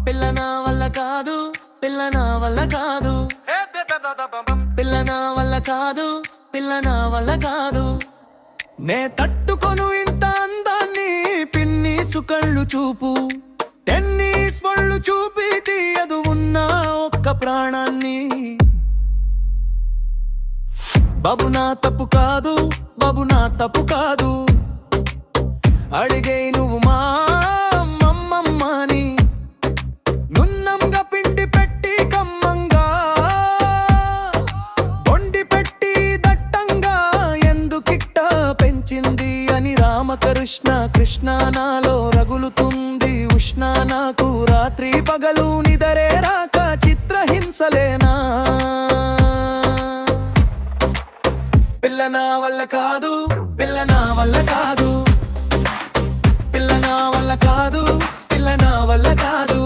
పిల్ల నా వల్ల కాదు, పిల్ల నా వల్ల కాదు, పిల్ల నా వల్ల కాదు, పిల్ల నా వల్ల కాదు. నే తట్టుకొను ఇంత అందాన్ని, పిన్నీసు కళ్ళు చూపు, టెన్నిస్ పళ్ళు చూపి తీయదు ఉన్న ఒక్క ప్రాణాన్ని. బాబు నా తప్పు కాదు, బాబు నా తప్పు కాదు, అడిగే నువ్వు మా అమ్మమ్మని. నున్నంగా పిండి పెట్టి కమ్మంగా, బొండి పెట్టి దట్టంగా, ఎందుకిట్ట పెంచింది అని రామకృష్ణ కృష్ణ నాలో రగులుతుంది ఉష్ణ. నాకు రాత్రి పగలు నిదరే రాక చిత్రహింసలేనా. పిల్ల నా వల్ల కాదు, పిల్ల నా వల్ల కాదు, పిల్ల నా వల్ల కాదు, పిల్ల నా వల్ల కాదు.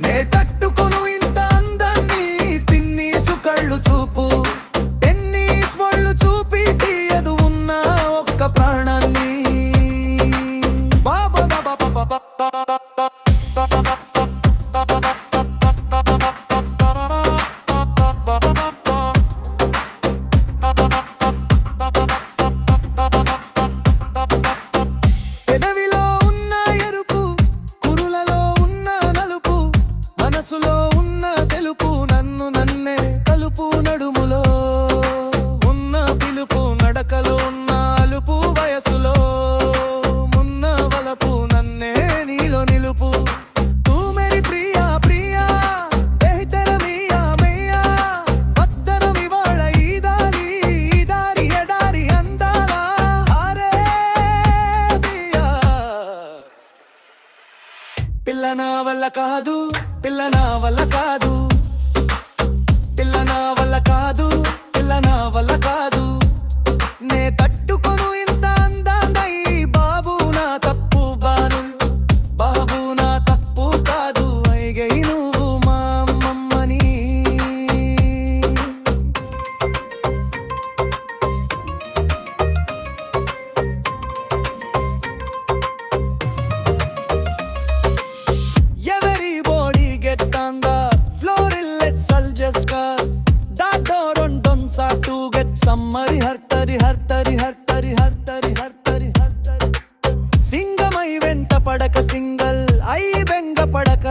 నే తట్టుకొను ఇంత అందాన్ని, పిన్నీసు కళ్ళు చూపు, టెన్నిస్ పళ్ళు చూపి తీయదు ఉన్న ఒక్క ప్రాణాన్ని. పెదవిలో ఉన్న ఎరుపు, కురులలో ఉన్న నలుపు, మనసులో ఉన్న తెలుపు, నన్ను నన్నే కలుపు. నడుములో ఉన్న పిలుపు, నడకలో ఉన్న అలుపు, వయసులో ఉన్న వలపు, నన్నే నీలో నిలుపు. తూ మేరీ ప్రియా ప్రియా, బెహతర మియా మియా, పద్దరం ఇవాళ ఈ దారి, ఈ దారి ఎడారి అందాల అరే ప్రియా. పిల్ల నా వల్ల కాదు, పిల్ల నా వల్ల కాదు, పిల్ల నా వల్ల కాదు, పిల్ల నా వల్ల కాదు. నే తట్టుకొను ఇంత అందాన్ని, బాబు నా తప్పు బాను, బాబు నా తప్పు కాదు, అయ్యై నువ్వు మా అమ్మమ్మని. ఎవరి body get on the floor, let's all just go. That door on don't start to get summary, hartari hartari hartari hartari hartari hartari. సింగమై వెంట పడక, సింగల్ అయి బెంగ పడక,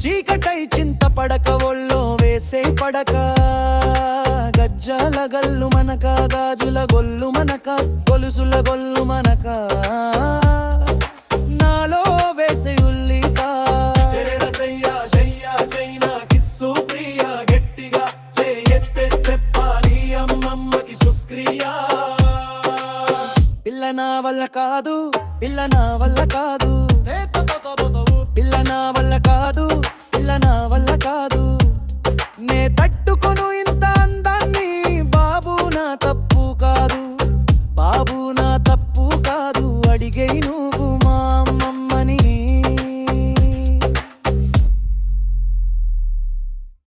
చీకటై చింత పడక, ఒళ్ళో వేసే పడక. గజ్జల గల్లు మనక, గాజుల గొల్లు మనక, గొలుసుల గొల్లు మనక, నాలో వేసే ఉల్లిక. పిల్ల నా వల్ల కాదు, పిల్ల నా వల్ల కాదు, పిల్ల నా వల్ల కాదు, పిల్ల నా వల్ల కాదు.